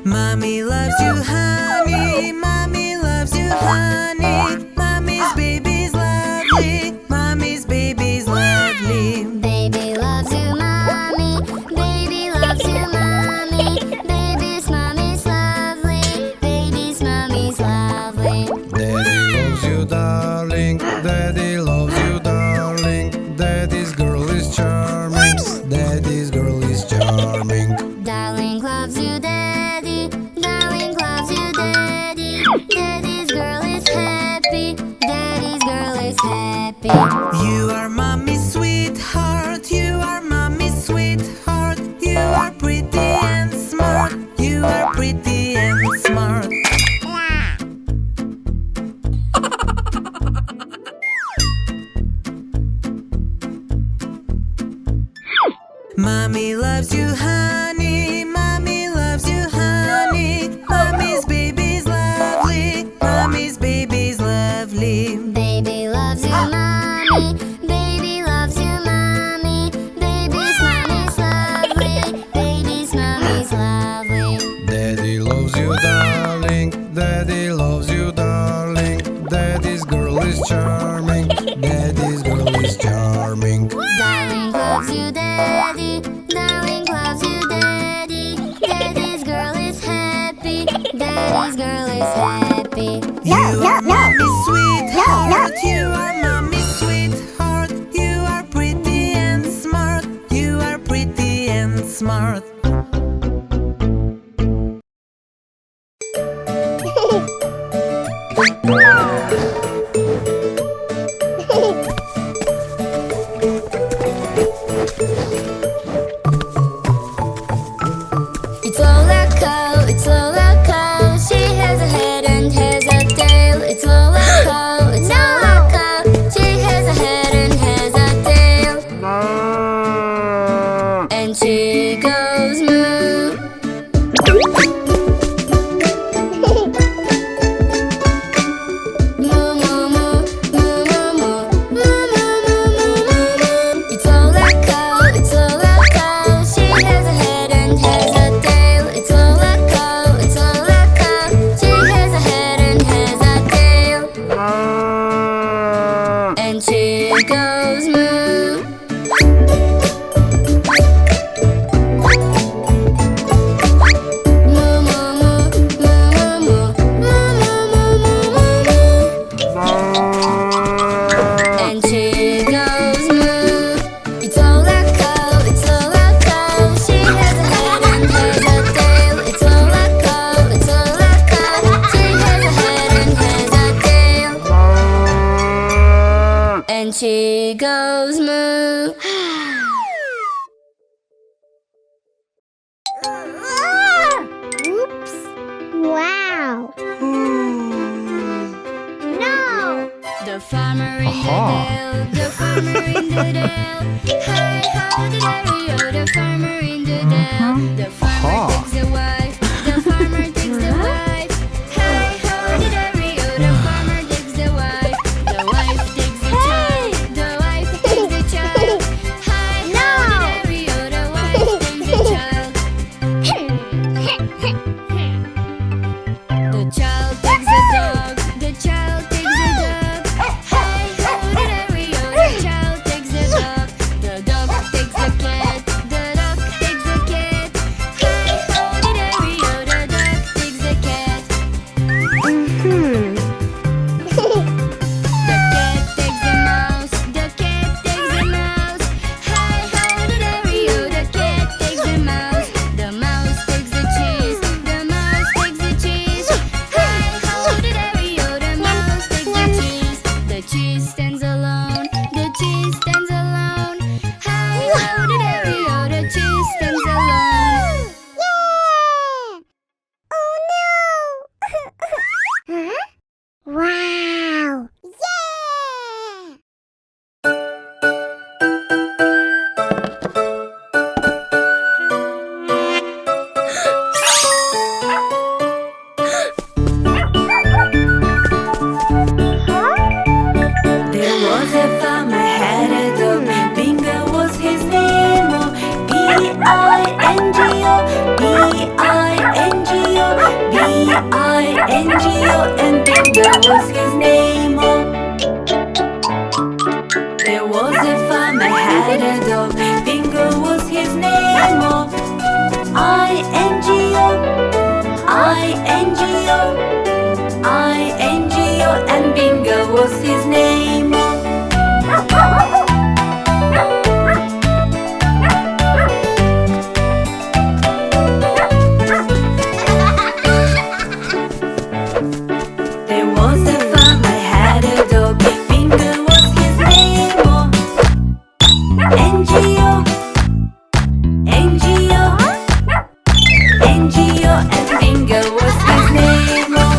Mommy loves you, honey. Mommy loves you, honey. Mommy's baby's lovely. Mommy's baby's lovely. Baby loves you, mommy. Baby loves you, mommy. Baby's mommy's lovely. Baby's mommy's lovely. Daddy loves you, darling. Daddy loves you, darling. Daddy's girl is charming. Daddy's girl is charming. Darling loves you, daddy. Darling loves you, daddy. Daddy's girl is happy. Daddy's girl is happy. You are mommy's sweetheart. You are mommy's sweetheart. You are pretty and smart. You are pretty and smart. Mommy loves you, honey. Mommy loves you, honey. Mommy's baby's lovely. Mommy's baby's lovely. Baby loves you, mommy. Baby loves you, mommy. Baby's mommy's lovely. Baby's mommy's lovely. Daddy loves you, darling. Daddy loves you, darling. Daddy's girl is charming. Daddy's girl is charming. Darling loves you, daddy. Darling loves you, daddy. Daddy's girl is happy. Daddy's girl is happy. You are mommy's sweetheart. You are mommy's sweetheart. You are pretty and smart. You are pretty and smart. It's Lola Cow, it's Lola Cow. She has a head and has a tail. It's Lola Cow, it's Lola Cow. She has a head and has a tail. And she goes moo. Moo moo moo, moo moo moo, moo moo moo moo moo moo. It's Lola Cow, it's Lola Cow. She has a head and has a tail. It's Lola Cow, it's Lola Cow. She has a head and has a tail. And she goes moo. Moo moo moo, moo moo moo, moo moo moo moo moo. And she goes moo. It's Lola Cow, it's Lola Cow. She has a head and has a tail. It's Lola Cow, it's Lola Cow. She has a head and has a tail. And she goes moo. Oops. Wow. No. The farmer in the dell, the farmer in the dell. Hi ho diddly-o, the farmer in the dell. The farmer takes the wife, the farmer takes the wife. Hi ho diddly-o, the farmer takes the wife. The wife takes the child, the wife takes the child. Hi ho diddly-o, the wife takes the child. The child takes the dog, the child takes the dog. Hi ho diddly-o, the child takes the dog. The dog takes the cat, the dog takes the cat. Hi ho diddly-o, the dog takes the cat. The cat takes the mouse, the cat takes the mouse. Hi ho diddly-o, the cat takes the mouse. The mouse takes the cheese, the mouse takes the cheese. Hi ho diddly-o, the mouse takes the cheese. The cheese stands alone, the cheese stands alone. Hi ho diddly-o, the cheese stands alone. Yeah! Oh no! Huh? Wow! Yeah! Huh? N-G-O, and Bingo was his name, oh. There was a farmer had a dog, Bingo was his name, oh. I-N-G-O, I-N-G-O, I-N-G-O, and Bingo was his name, oh. There was a farmer had a dog, Bingo was his name, oh. N-G-O, N-G-O, N-G-O, and Bingo was his name, oh.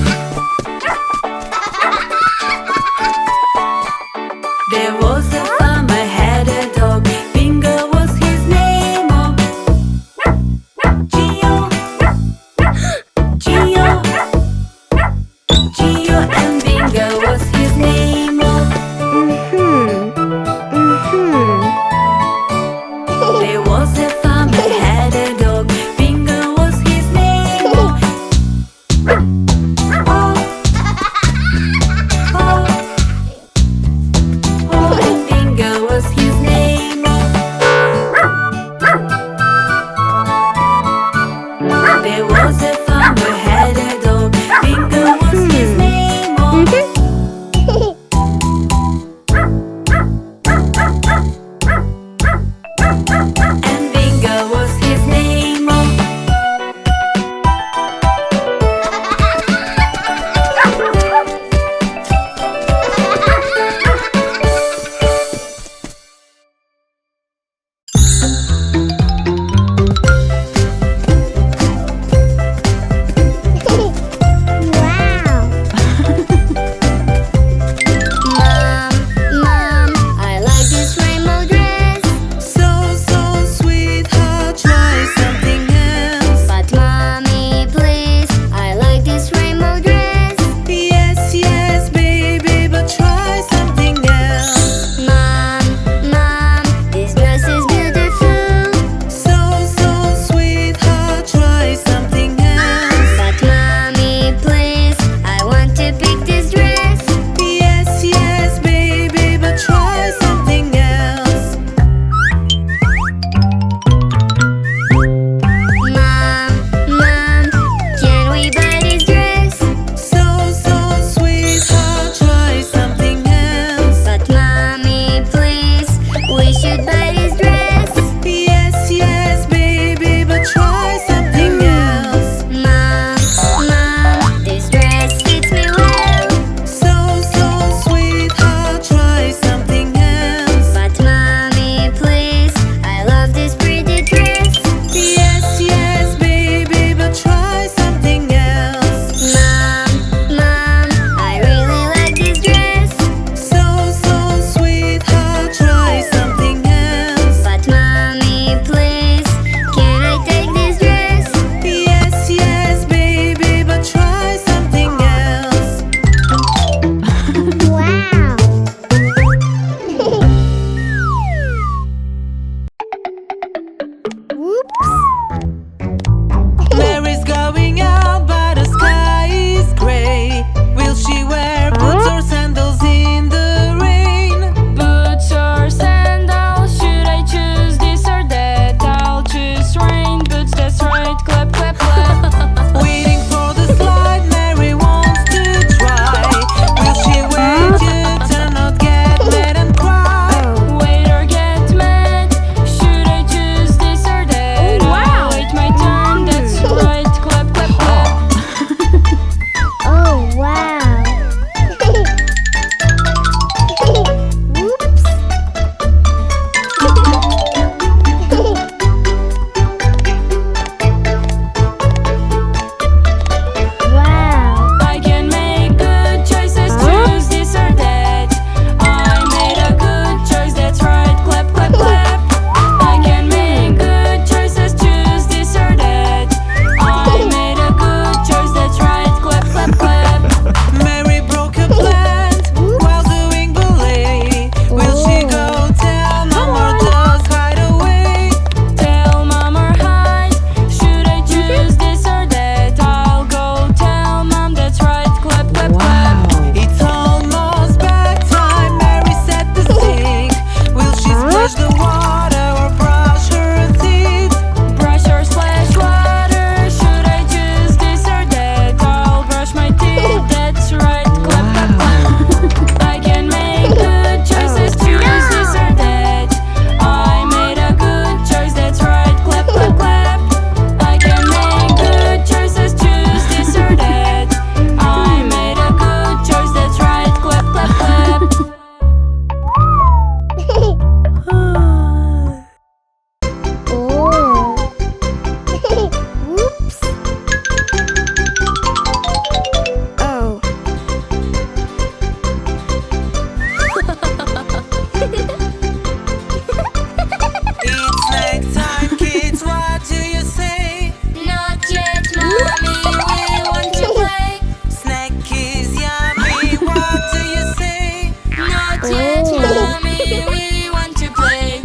we want to play.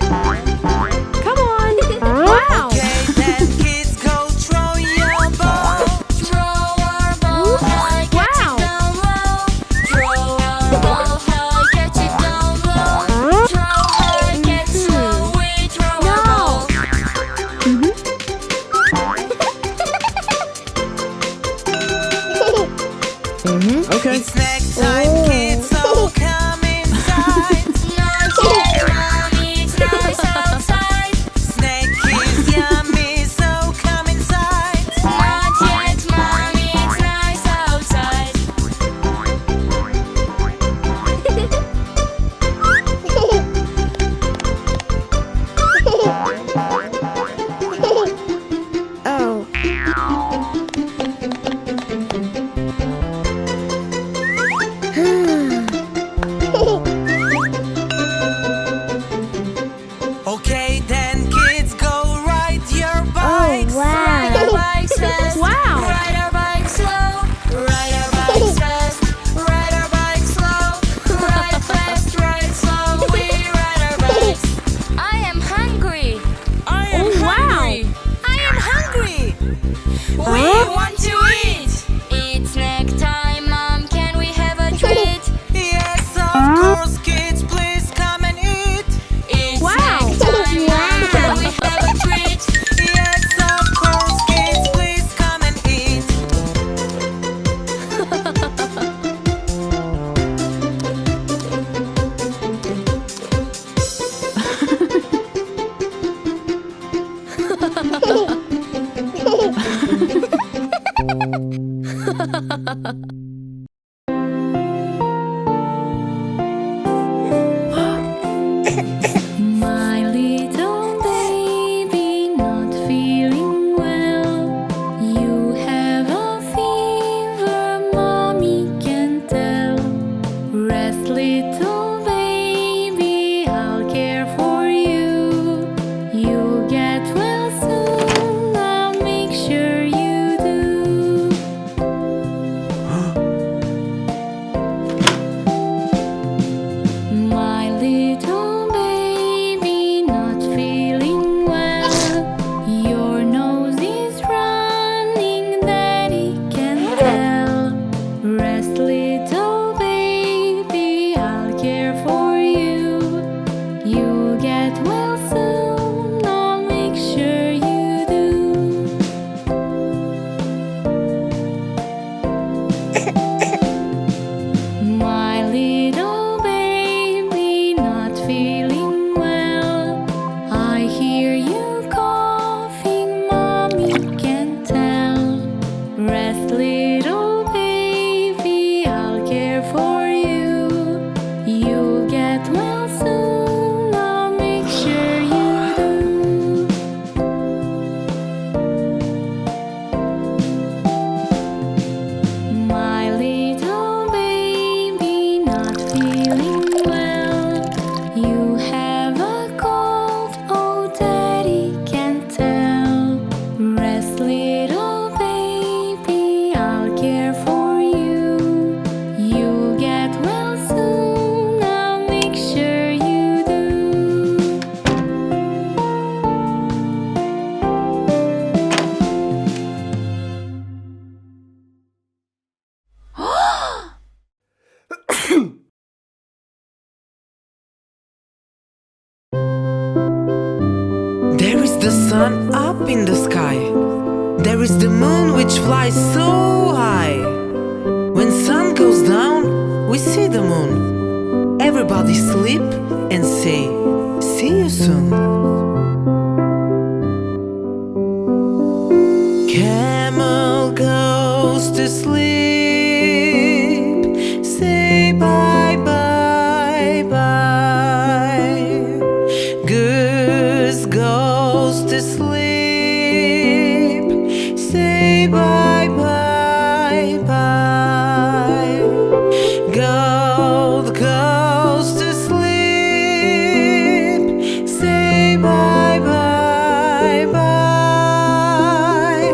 Come on. Wow. Okay, then kids go throw your ball. Throw our ball high, catch Wow. it down low. Throw our ball high, catch it down low. Throw high, catch low, we throw our ball. Okay. It's snack time, kids, so come inside. Not yet, mommy, it's nice outside. Snack is yummy, so come inside. Not yet, mommy, it's nice outside. Oh. Okay, then kids go ride your bikes. Wow. Ride our bikes fast. Wow. Ride our bikes slow. Ride our bikes fast. Ride our bikes slow. Ride fast, ride slow. We ride our bikes. I am hungry. I am Oh, wow. hungry. I am hungry. We want to eat. It's snack time, Mom. Can we have a treat? Yes, of course, kids, please come and eat. It's Wow. snack time, Mom. Can we have a treat? Yes, of course, kids, please come and eat. My little baby not feeling well. You have a fever, mommy can tell. Rest, little baby, I'll care for you. You'll get well soon, I'll make sure you do. My little baby not feeling well. Your nose is running, Daddy can tell. Rest, little baby, I'll care for you. You'll get well soon, I'll make sure you do. My little baby not feeling well. I hear you coughing, mommy can tell. Rest, little baby, I'll care for you. You'll get well soon, I'll make sure you do. My little baby not feeling well. You have a cold, oh Daddy can tell. Rest, little baby, I'll care for you. You'll get well soon, I'll make sure you do. There is the sun up in the sky. There is the moon which flies so high. When sun goes down, we see the moon. Everybody sleep and say, see you soon. Camel goes to sleep. Say bye bye bye. Goose goes to sleep. Say bye bye bye. Goat goes to sleep. Say bye bye bye.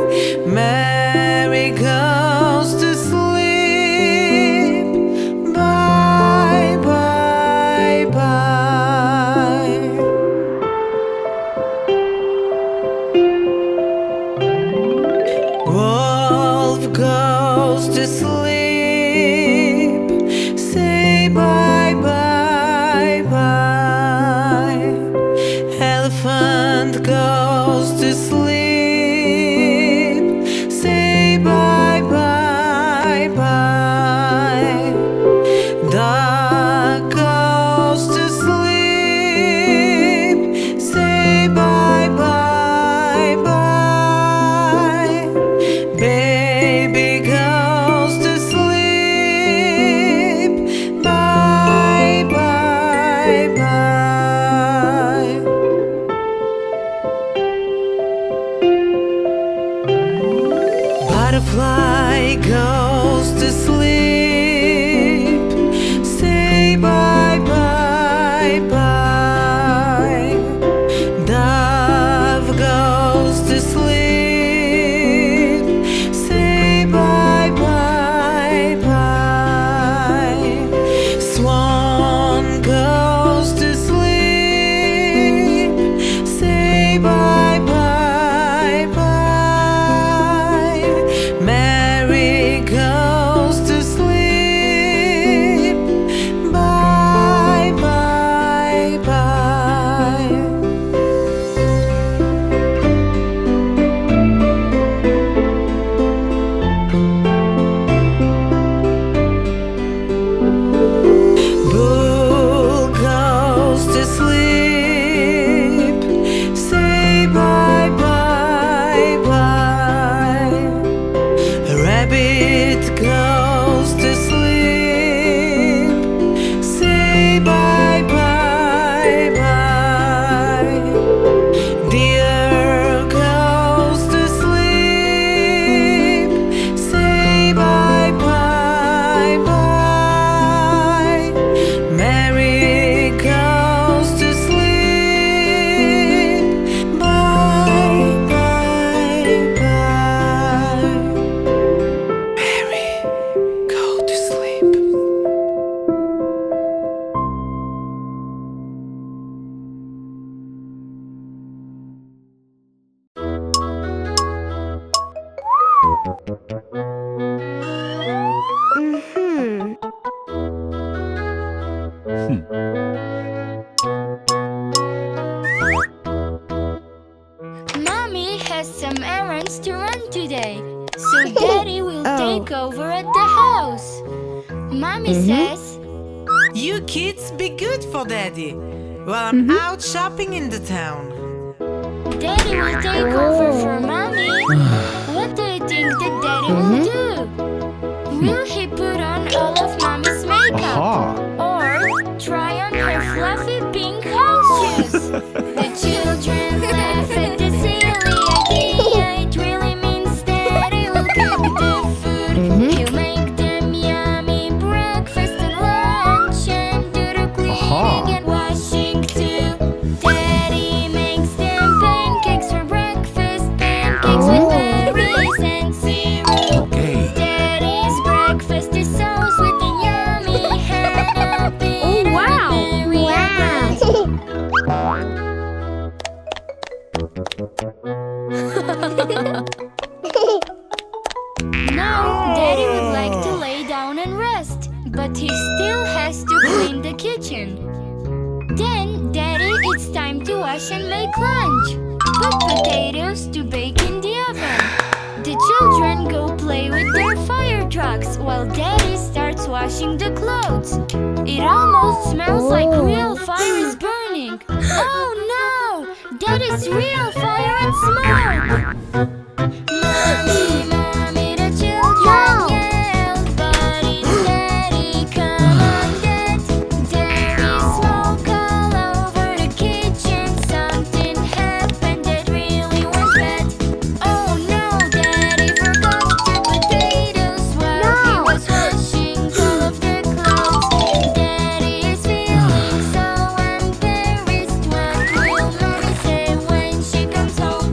Mary goes to sleep. sleep. Say bye bye bye. Dove goes to sleep. Say bye bye bye. Swan goes to sleep. Say bye bye bye. Mary goes to sleep. Bye bye bye. Bull goes to sleep. Say bye bye bye. Rabbit goes to sleep. Say bye bye bye. Deer goes to sleep. Say bye bye bye. Mary goes to sleep. Bye bye bye. Mary, go to sleep. Mommy has some errands to run today, so Daddy will take over at the house. Mommy says, You kids be good for Daddy while I'm out shopping in the town. Daddy will take over for Mommy. What do you think that Daddy will do? Will he put on all of Mommy's makeup? Or try on her fluffy pink house shoes? The children laugh at the silly idea. It really means Daddy will cook the food. He'll make them yummy breakfast and lunch and do the cleaning and washing too. Daddy makes them pancakes for breakfast, pancakes with berries and syrup. Daddy's breakfast is so sweet and yummy. Hannah, Peter, wow. and Mary are Now, Daddy would like to lay down and rest, but he still has to clean the kitchen. Then, Daddy, it's time to wash and make lunch. Put potatoes to bake in the oven. The children go play with their fire trucks while Daddy starts washing the clothes. It almost smells like real fire is burning. Oh no! Daddy's real fire and smoke! Mommy, Mommy, the children yell, but it's Daddy, come on, Dad. There is smoke all over the kitchen. Something happened that really went bad. Oh no, Daddy forgot the potatoes while he was washing all of the clothes. Daddy is feeling so embarrassed. What will Mommy say when she comes home?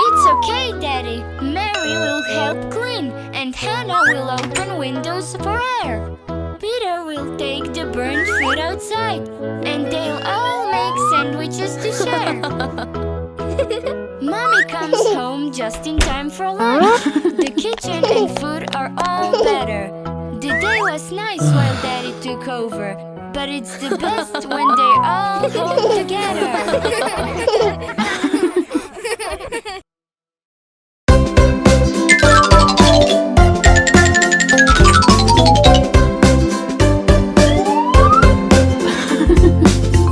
It's okay, Daddy. Mary will help clean, and Hannah will open windows for air. Peter will take the burnt food outside, and they'll all make sandwiches to share. Mommy comes home just in time for lunch. The kitchen and food are all better. The day was nice while Daddy took over, but it's the best when they're all home together.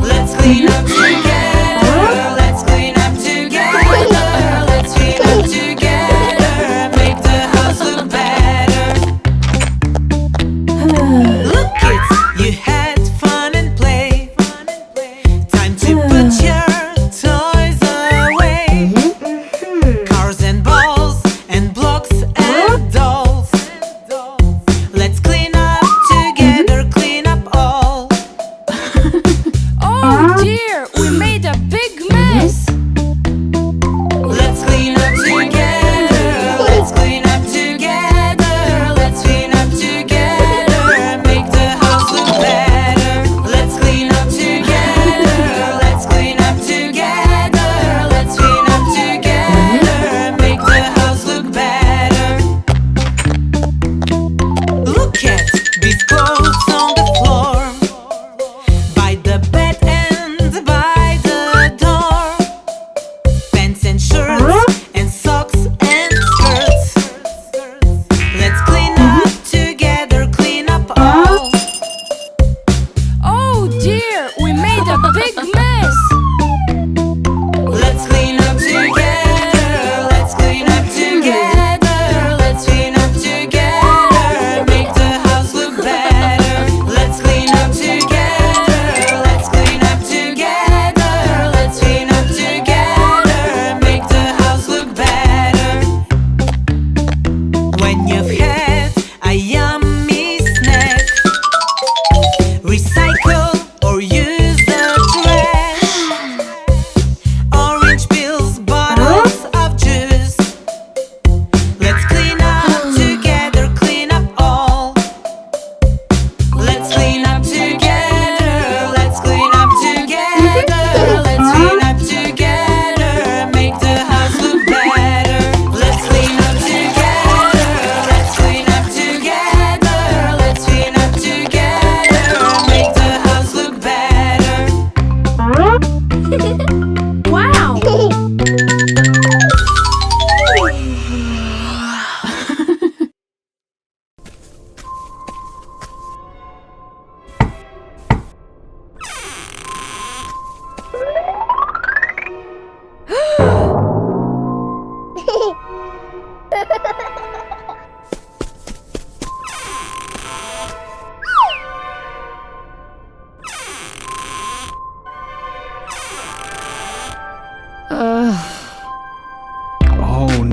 Let's clean up together. Let's clean up together. Let's clean up together. Make the house look better. Look, kids, you had fun and play. Time to put your toys away.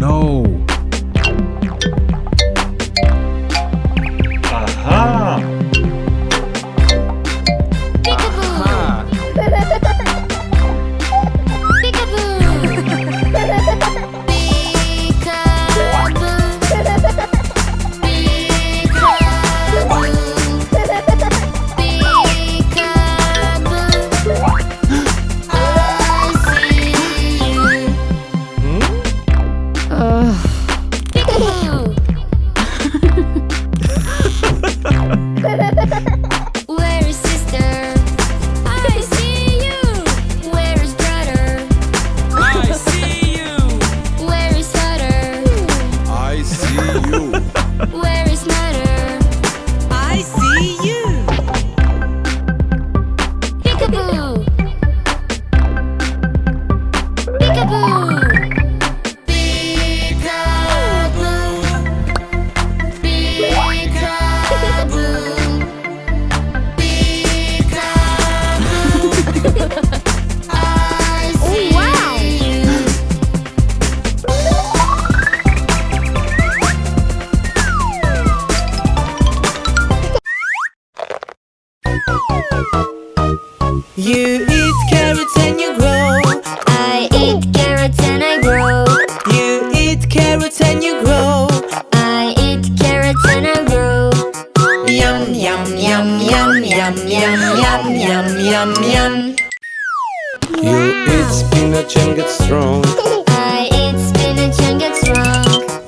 No. Aha! Peekaboo. Where is sister? I see you. Where is brother? I see you! Where is father? I see you. Where is mother? I see you. Peekaboo. Peekaboo. Peekaboo. Peekaboo. I see you. You eat carrots and you grow. I eat carrots and I grow. You eat carrots and you grow. I eat carrots and I grow. Yum yum yum yum yum yum yum yum yum yum. You eat spinach and get strong. I eat spinach and get strong.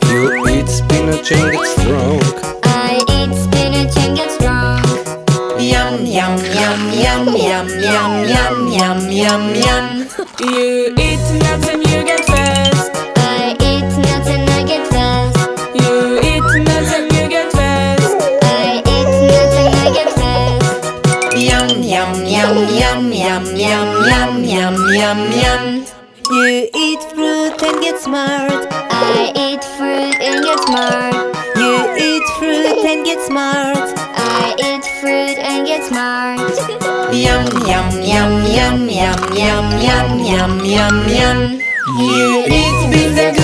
You eat spinach and get strong. I eat spinach and get strong. Yum yum yum yum yum yum yum yum yum yum. You eat nuts and you get fast. I eat nuts and I get fast. You eat nuts and you get fast. I eat nuts and I get fast. Yum yum yum yum yum yum yum yum yum yum. You eat fruit and get smart. I eat fruit and get smart. You eat fruit and get smart. I eat fruit and get smart. Yum yum yum yum yum yum yum yum yum yum. You eat beans and